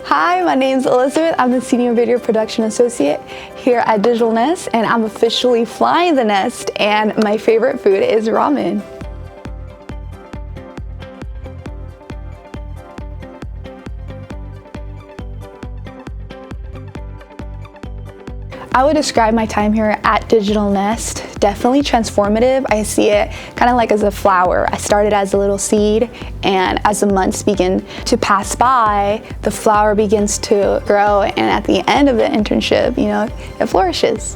Hi, my name's Elizabeth. I'm the Senior Video Production Associate here at bizzNEST, and I'm officially flying the nest, and my favorite food is ramen. I would describe my time here at bizzNEST definitely transformative. I see it kind of like as a flower. I started as a little seed, and as the months begin to pass by, the flower begins to grow, and at the end of the internship, it flourishes.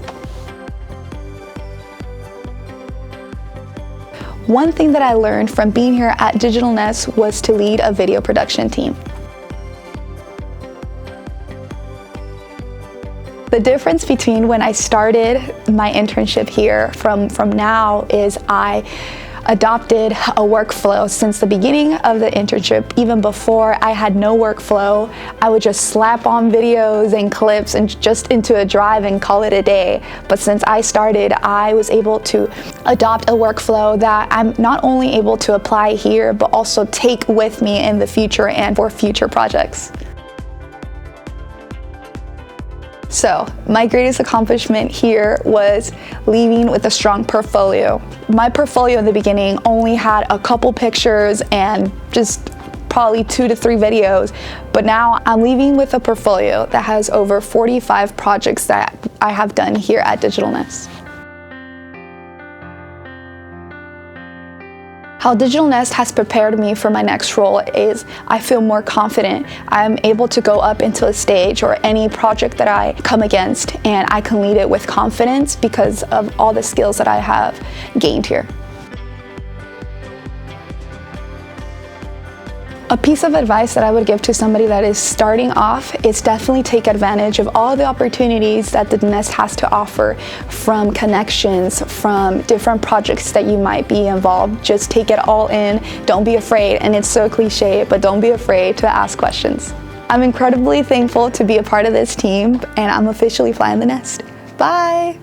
One thing that I learned from being here at bizzNEST was to lead a video production team. The difference between when I started my internship here from now is I adopted a workflow since the beginning of the internship. Even before I had no workflow, I would just slap on videos and clips and just into a drive and call it a day. But since I started, I was able to adopt a workflow that I'm not only able to apply here, but also take with me in the future and for future projects. So, my greatest accomplishment here was leaving with a strong portfolio. My portfolio in the beginning only had a couple pictures and just probably 2 to 3 videos, but now I'm leaving with a portfolio that has over 45 projects that I have done here at bizzNEST. How bizzNEST has prepared me for my next role is I feel more confident. I'm able to go up into a stage or any project that I come against, and I can lead it with confidence because of all the skills that I have gained here. A piece of advice that I would give to somebody that is starting off is definitely take advantage of all the opportunities that the bizzNEST has to offer, from connections, from different projects that you might be involved. Just take it all in. Don't be afraid. And it's so cliche, but don't be afraid to ask questions. I'm incredibly thankful to be a part of this team, and I'm officially flying the nest. Bye.